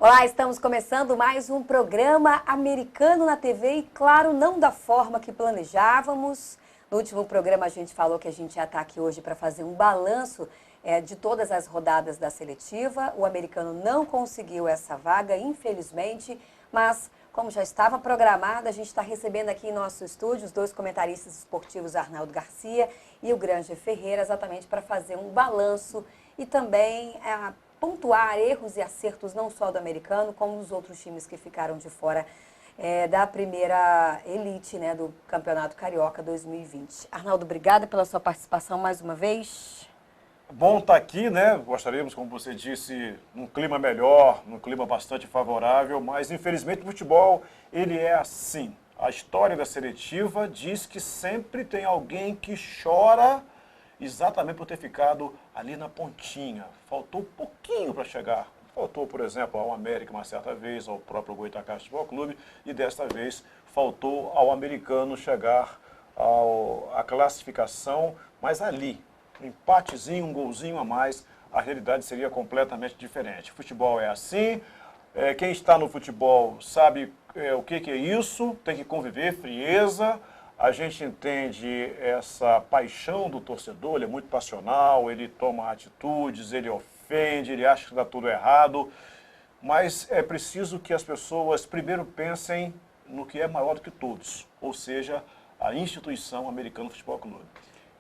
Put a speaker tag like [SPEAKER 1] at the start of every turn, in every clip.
[SPEAKER 1] Olá, estamos começando mais um programa americano na TV e, claro, não da forma que planejávamos. No último programa a gente falou que a gente ia estar aqui hoje para fazer um balanço de todas as rodadas da seletiva. O americano não conseguiu essa vaga, infelizmente, mas como já estava programado, a gente está recebendo aqui em nosso estúdio os dois comentaristas esportivos, Arnaldo Garcia e o Granger Ferreira, exatamente para fazer um balanço e também pontuar erros e acertos não só do americano, como dos outros times que ficaram de fora da primeira elite, do Campeonato Carioca 2020. Arnaldo, obrigada pela sua participação mais uma vez.
[SPEAKER 2] Bom estar aqui, Gostaríamos, como você disse, num clima melhor, num clima bastante favorável, mas infelizmente o futebol, ele é assim. A história da seletiva diz que sempre tem alguém que chora exatamente por ter ficado ali na pontinha. Faltou um pouquinho para chegar. Faltou, por exemplo, ao América uma certa vez, ao próprio Goitacás Futebol Clube, e desta vez faltou ao americano chegar à classificação, mas ali, um empatezinho, um golzinho a mais, a realidade seria completamente diferente. O futebol é assim, quem está no futebol sabe o que é isso, tem que conviver, frieza. A gente entende essa paixão do torcedor, ele é muito passional, ele toma atitudes, ele ofende, ele acha que está tudo errado, mas é preciso que as pessoas primeiro pensem no que é maior do que todos, ou seja, a instituição Americano Futebol Clube.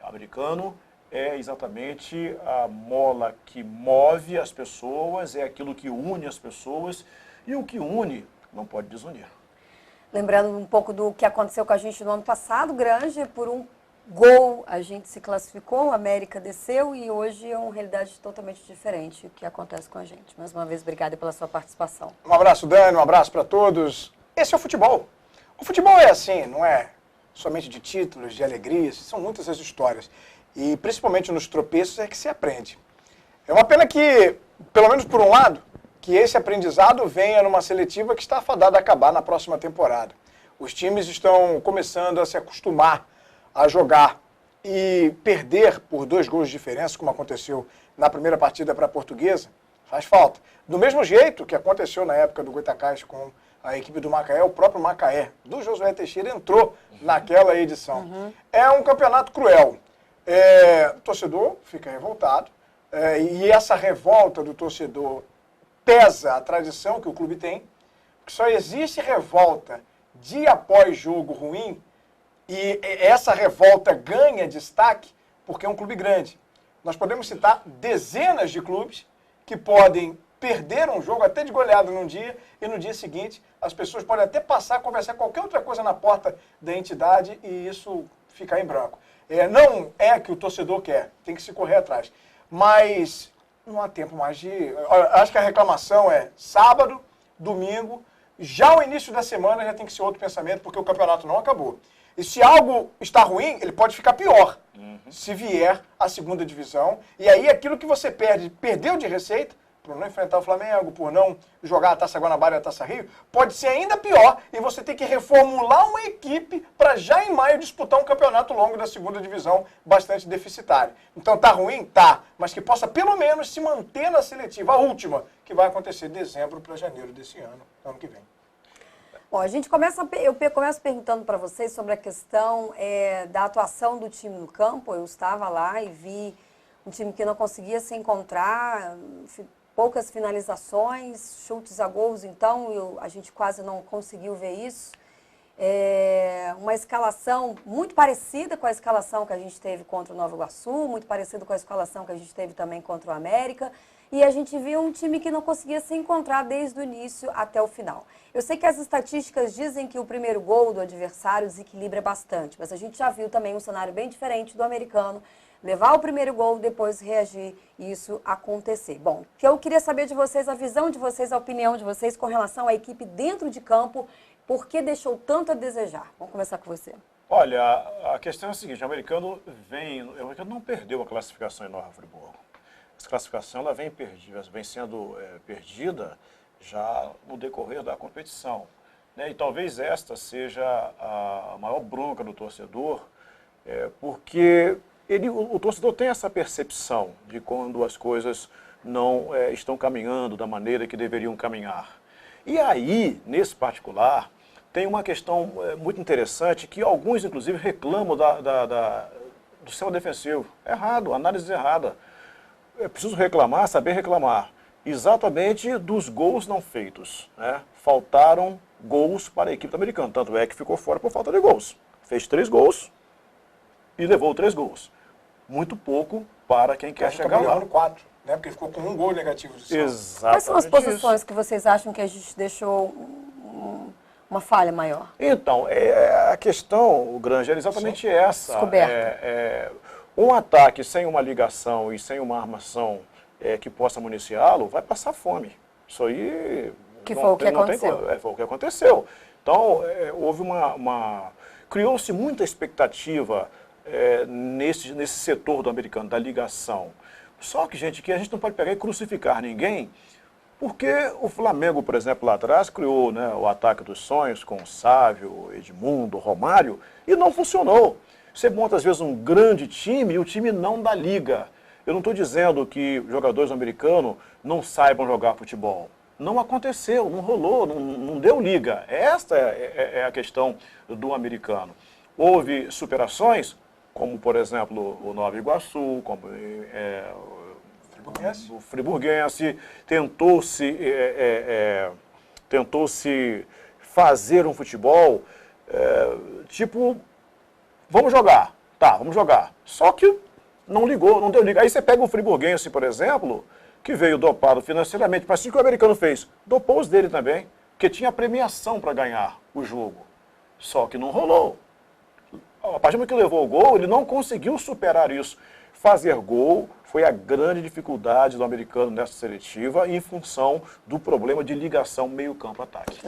[SPEAKER 2] O americano é exatamente a mola que move as pessoas, é aquilo que une as pessoas, e o que une não pode desunir.
[SPEAKER 1] Lembrando um pouco do que aconteceu com a gente no ano passado, Granger, por um gol a gente se classificou, o América desceu e hoje é uma realidade totalmente diferente o que acontece com a gente. Mais uma vez, obrigada pela sua participação.
[SPEAKER 3] Um abraço, Dani, um abraço para todos. Esse é o futebol. O futebol é assim, não é somente de títulos, de alegrias, são muitas as histórias. E principalmente nos tropeços é que se aprende. É uma pena que, pelo menos por um lado, que esse aprendizado venha numa seletiva que está fadada a acabar na próxima temporada. Os times estão começando a se acostumar a jogar e perder por 2 gols de diferença, como aconteceu na primeira partida para a Portuguesa, faz falta. Do mesmo jeito que aconteceu na época do Goitacás com a equipe do Macaé, o próprio Macaé, do Josué Teixeira, entrou naquela edição. É um campeonato cruel. O torcedor fica revoltado e essa revolta do torcedor pesa a tradição que o clube tem, porque só existe revolta dia após jogo ruim e essa revolta ganha destaque porque é um clube grande. Nós podemos citar dezenas de clubes que podem perder um jogo até de goleada num dia e no dia seguinte as pessoas podem até passar a conversar qualquer outra coisa na porta da entidade e isso ficar em branco. Não é que o torcedor quer, tem que se correr atrás. Mas não há tempo mais de... Acho que a reclamação é sábado, domingo, já o início da semana já tem que ser outro pensamento, porque o campeonato não acabou. E se algo está ruim, ele pode ficar pior, se vier a segunda divisão. E aí aquilo que você perdeu de receita, por não enfrentar o Flamengo, por não jogar a Taça Guanabara e a Taça Rio, pode ser ainda pior e você tem que reformular uma equipe para já em maio disputar um campeonato longo da segunda divisão bastante deficitário. Então tá ruim? Tá, mas que possa pelo menos se manter na seletiva, a última, que vai acontecer de dezembro para janeiro desse ano que vem.
[SPEAKER 1] Bom, eu começo perguntando para vocês sobre a questão da atuação do time no campo. Eu estava lá e vi um time que não conseguia se encontrar, poucas finalizações, chutes a gols, então a gente quase não conseguiu ver isso. Uma escalação muito parecida com a escalação que a gente teve contra o Nova Iguaçu, muito parecida com a escalação que a gente teve também contra o América, e a gente viu um time que não conseguia se encontrar desde o início até o final. Eu sei que as estatísticas dizem que o primeiro gol do adversário desequilibra bastante, mas a gente já viu também um cenário bem diferente do americano, levar o primeiro gol, depois reagir e isso acontecer. Bom, que eu queria saber de vocês, a visão de vocês, a opinião de vocês com relação à equipe dentro de campo, por que deixou tanto a desejar? Vamos começar com você.
[SPEAKER 2] Olha, a questão é a seguinte, o americano não perdeu a classificação em Nova Friburgo. Essa classificação ela vem sendo perdida já no decorrer da competição. E talvez esta seja a maior bronca do torcedor, porque o torcedor tem essa percepção de quando as coisas não estão caminhando da maneira que deveriam caminhar. E aí, nesse particular, tem uma questão muito interessante que alguns, inclusive, reclamam do sistema defensivo. Errado, análise errada. É preciso reclamar, saber reclamar. Exatamente dos gols não feitos, né? Faltaram gols para a equipe americana, tanto é que ficou fora por falta de gols. Fez 3 gols e levou 3 gols. Muito pouco para quem quer chegar lá.
[SPEAKER 3] 4, né? Porque ficou com 1 gol negativo de saldo.
[SPEAKER 2] Exatamente.
[SPEAKER 1] Quais são as posições que vocês acham que a gente deixou uma falha maior?
[SPEAKER 2] Então, a questão, o Granger, é exatamente essa.
[SPEAKER 1] Descoberta.
[SPEAKER 2] Um ataque sem uma ligação e sem uma armação que possa municiá-lo, vai passar fome. Isso aí...
[SPEAKER 1] Que foi o que aconteceu.
[SPEAKER 2] Foi o que aconteceu. Então, houve criou-se muita expectativa nesse setor do americano, da ligação. Só que, gente, que a gente não pode pegar e crucificar ninguém, porque o Flamengo, por exemplo, lá atrás, criou, né, o ataque dos sonhos com o Sávio, Edmundo, Romário, e não funcionou. Você monta, às vezes, um grande time e o time não dá liga. Eu não estou dizendo que jogadores americanos não saibam jogar futebol. Não aconteceu, não rolou, não deu liga. Esta é a questão do americano. Houve superações, como, por exemplo, o Nova Iguaçu, como o Friburguense, tentou-se fazer um futebol tipo, vamos jogar, tá, vamos jogar. Só que não ligou, não deu liga. Aí você pega o Friburguense, por exemplo, que veio dopado financeiramente, mas assim que o americano fez, dopou os dele também, porque tinha premiação para ganhar o jogo. Só que não rolou. A partir do momento que levou o gol, ele não conseguiu superar isso. Fazer gol foi a grande dificuldade do americano nessa seletiva em função do problema de ligação meio-campo-ataque.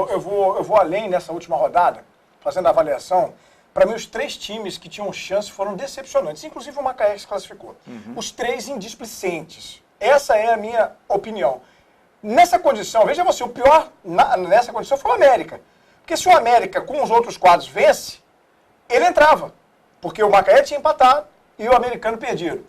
[SPEAKER 3] Eu vou além nessa última rodada, fazendo a avaliação. Para mim, os 3 times que tinham chance foram decepcionantes, inclusive o Macaé que se classificou. Os 3 indisplicentes. Essa é a minha opinião. Nessa condição, veja você, o pior nessa condição foi o América. Porque se o América, com os outros quadros, vence, ele entrava. Porque o Macaé tinha empatado e o americano perdido.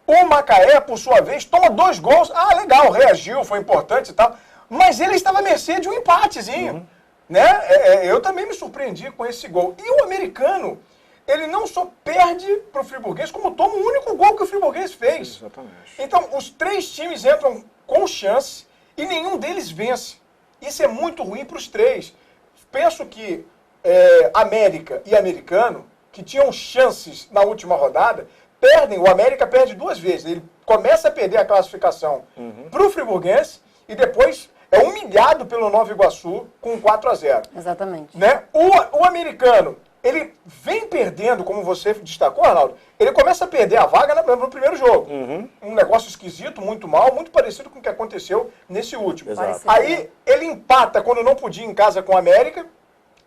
[SPEAKER 3] O Macaé, por sua vez, toma 2 gols. Ah, legal, reagiu, foi importante e tal. Mas ele estava à mercê de um empatezinho. Né? Eu também me surpreendi com esse gol. E o americano, ele não só perde para o Friburguense, como toma o único gol que o Friburguense fez.
[SPEAKER 2] Exatamente.
[SPEAKER 3] Então, os 3 times entram com chance e nenhum deles vence. Isso é muito ruim para os 3. Penso que América e americano, que tinham chances na última rodada, perdem. O América perde 2 vezes. Ele começa a perder a classificação para o Friburguense e depois é humilhado pelo Nova Iguaçu com 4-0.
[SPEAKER 1] Exatamente.
[SPEAKER 3] Né? O americano, ele vem perdendo, como você destacou, Arnaldo, ele começa a perder a vaga no primeiro jogo. Um negócio esquisito, muito mal, muito parecido com o que aconteceu nesse último.
[SPEAKER 2] Exato.
[SPEAKER 3] Aí ele empata quando não podia em casa com o América,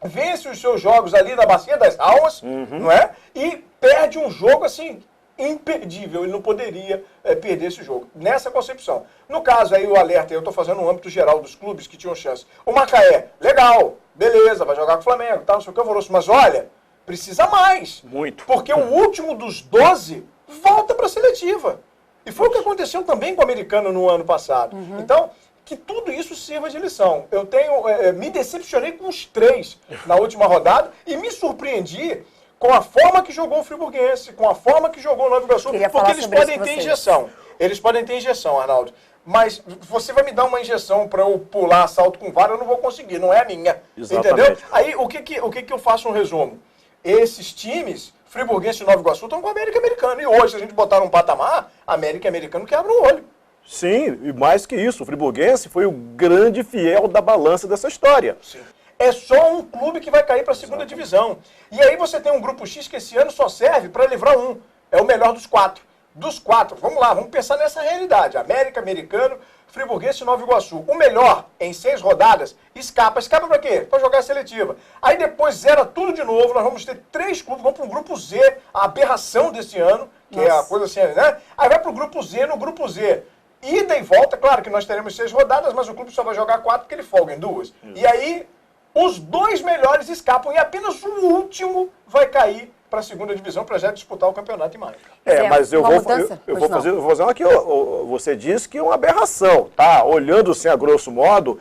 [SPEAKER 3] vence os seus jogos ali na Bacia das Almas, não é? E perde um jogo assim imperdível, ele não poderia perder esse jogo, nessa concepção. No caso aí, o alerta, eu estou fazendo no âmbito geral dos clubes que tinham chance. O Macaé, legal, beleza, vai jogar com o Flamengo, tal, não sei o que, alvoroço, mas olha, precisa mais.
[SPEAKER 2] Muito.
[SPEAKER 3] Porque o último dos 12 volta para a seletiva. E foi o que aconteceu também com o americano no ano passado. Então, que tudo isso sirva de lição. Eu me decepcionei com os 3 na última rodada e me surpreendi com a forma que jogou o Friburguense, com a forma que jogou o Nova Iguaçu, porque eles podem ter injeção. Eles podem ter injeção, Arnaldo. Mas você vai me dar uma injeção para eu pular salto com vara, eu não vou conseguir, não é a minha.
[SPEAKER 2] Exatamente.
[SPEAKER 3] Entendeu? Aí, o que eu faço um resumo? Esses times, Friburguense e Nova Iguaçu, estão com a América Americana. E hoje, se a gente botar num patamar, América e Americano quebram o olho.
[SPEAKER 2] Sim, e mais que isso, o Friburguense foi o grande fiel da balança dessa história.
[SPEAKER 3] Sim. É só um clube que vai cair para a segunda divisão. E aí você tem um grupo X que esse ano só serve para livrar um. É o melhor dos 4. Dos 4, vamos lá, vamos pensar nessa realidade. América, Americano, Friburguense e Nova Iguaçu. O melhor, em 6 rodadas, escapa. Escapa para quê? Para jogar a seletiva. Aí depois zera tudo de novo, nós vamos ter 3 clubes, vamos para o grupo Z, a aberração desse ano, que é a coisa assim, né? Aí vai para o grupo Z, no grupo Z. Ida e volta, claro que nós teremos 6 rodadas, mas o clube só vai jogar 4 porque ele folga em 2. E aí, os 2 melhores escapam e apenas o último vai cair para a segunda divisão para já disputar o campeonato em maio.
[SPEAKER 2] Mas eu vou fazer uma que você disse que é uma aberração, tá? Olhando assim a grosso modo,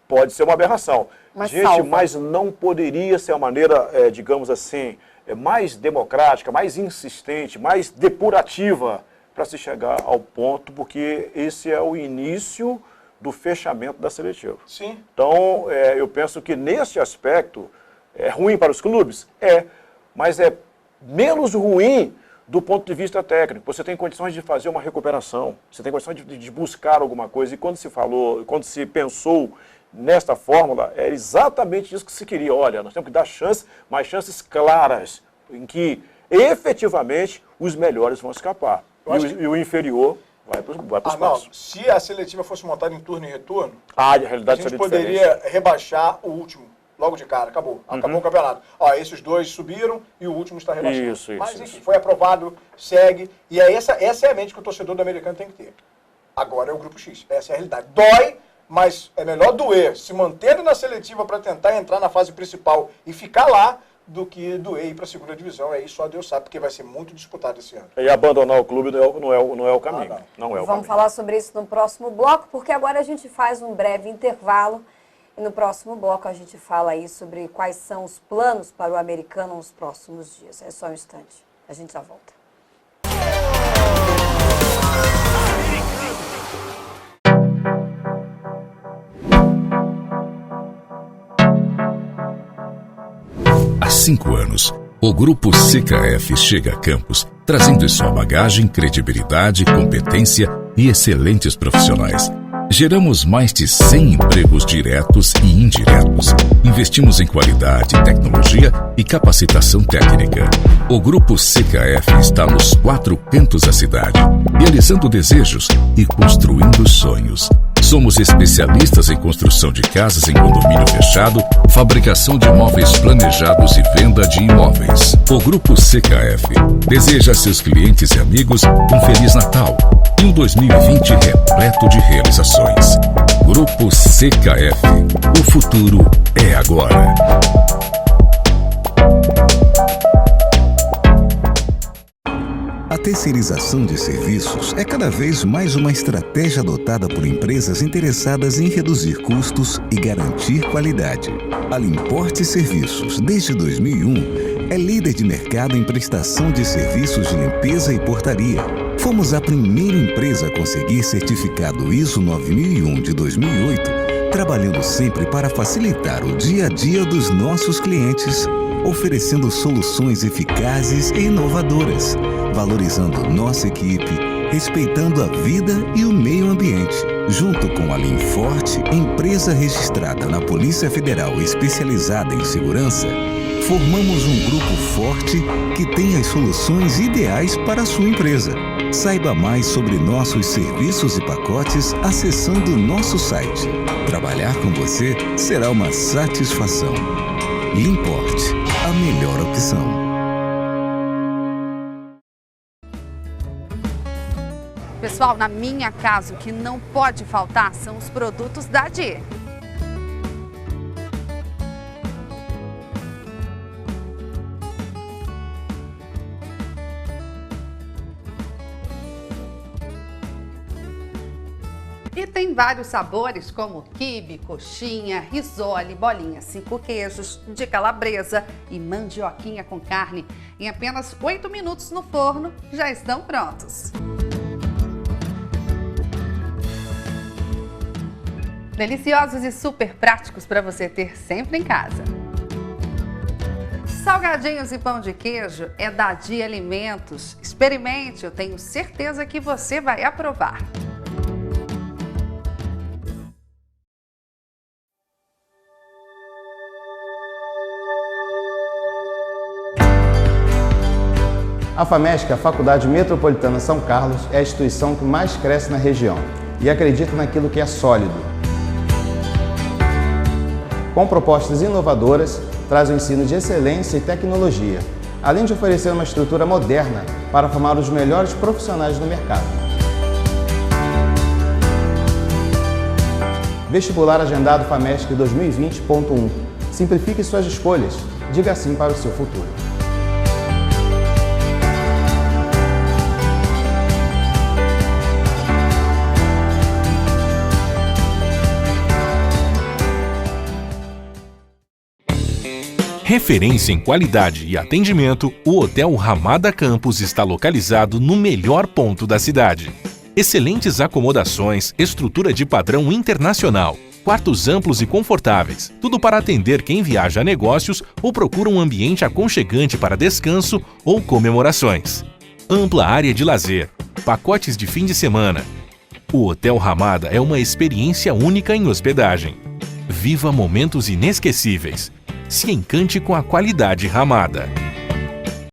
[SPEAKER 2] pode ser uma aberração. Mas não poderia ser uma maneira, digamos assim, mais democrática, mais insistente, mais depurativa para se chegar ao ponto, porque esse é o início do fechamento da seletiva.
[SPEAKER 3] Sim.
[SPEAKER 2] Então, eu penso que nesse aspecto é ruim para os clubes? Mas é menos ruim do ponto de vista técnico. Você tem condições de fazer uma recuperação, você tem condições de buscar alguma coisa. E quando se pensou nesta fórmula, é exatamente isso que se queria. Olha, nós temos que dar mais chances claras, em que efetivamente os melhores vão escapar. E o inferior vai para os passos.
[SPEAKER 3] Se a seletiva fosse montada em turno e retorno,
[SPEAKER 2] a realidade
[SPEAKER 3] a gente poderia rebaixar o último. Logo de cara, acabou o campeonato. Esses dois subiram e o último está rebaixado. Mas enfim, foi aprovado, segue. E essa é a mente que o torcedor do americano tem que ter. Agora é o grupo X, essa é a realidade. Dói, mas é melhor doer, se mantendo na seletiva para tentar entrar na fase principal e ficar lá, do que doer ir para a segunda divisão. Aí só Deus sabe, porque vai ser muito disputado esse ano.
[SPEAKER 2] E abandonar o clube não é o caminho.
[SPEAKER 1] Vamos falar sobre isso no próximo bloco, porque agora a gente faz um breve intervalo. E no próximo bloco a gente fala aí sobre quais são os planos para o americano nos próximos dias. É só um instante. A gente já volta.
[SPEAKER 4] Há 5 anos, o Grupo CKF chega a Campos, trazendo em sua bagagem credibilidade, competência e excelentes profissionais. Geramos mais de 100 empregos diretos e indiretos. Investimos em qualidade, tecnologia e capacitação técnica. O Grupo CKF está nos 4 cantos da cidade, realizando desejos e construindo sonhos. Somos especialistas em construção de casas em condomínio fechado, fabricação de imóveis planejados e venda de imóveis. O Grupo CKF deseja a seus clientes e amigos um Feliz Natal e um 2020 repleto de realizações. Grupo CKF. O futuro é agora.
[SPEAKER 5] A terceirização de serviços é cada vez mais uma estratégia adotada por empresas interessadas em reduzir custos e garantir qualidade. A Limporte Serviços, desde 2001, é líder de mercado em prestação de serviços de limpeza e portaria. Fomos a primeira empresa a conseguir certificado ISO 9001 de 2008, trabalhando sempre para facilitar o dia a dia dos nossos clientes, oferecendo soluções eficazes e inovadoras, valorizando nossa equipe, respeitando a vida e o meio ambiente. Junto com a Limforte, empresa registrada na Polícia Federal especializada em segurança, formamos um grupo forte que tem as soluções ideais para a sua empresa. Saiba mais sobre nossos serviços e pacotes acessando nosso site. Trabalhar com você será uma satisfação. Limporte, a melhor opção.
[SPEAKER 6] Pessoal, na minha casa, o que não pode faltar são os produtos da ADI. E tem vários sabores como quibe, coxinha, risole, bolinha 5 queijos, de calabresa e mandioquinha com carne. Em apenas 8 minutos no forno, já estão prontos. Deliciosos e super práticos para você ter sempre em casa. Salgadinhos e pão de queijo é da ADI Alimentos. Experimente, eu tenho certeza que você vai aprovar.
[SPEAKER 7] A FAMESC, a Faculdade Metropolitana São Carlos, é a instituição que mais cresce na região e acredita naquilo que é sólido. Com propostas inovadoras, traz um ensino de excelência e tecnologia, além de oferecer uma estrutura moderna para formar os melhores profissionais do mercado. Vestibular agendado FAMESC 2020.1. Simplifique suas escolhas. Diga sim para o seu futuro.
[SPEAKER 8] Referência em qualidade e atendimento, o Hotel Ramada Campos está localizado no melhor ponto da cidade. Excelentes acomodações, estrutura de padrão internacional, quartos amplos e confortáveis, tudo para atender quem viaja a negócios ou procura um ambiente aconchegante para descanso ou comemorações. Ampla área de lazer, pacotes de fim de semana. O Hotel Ramada é uma experiência única em hospedagem. Viva momentos inesquecíveis. Se encante com a qualidade Ramada.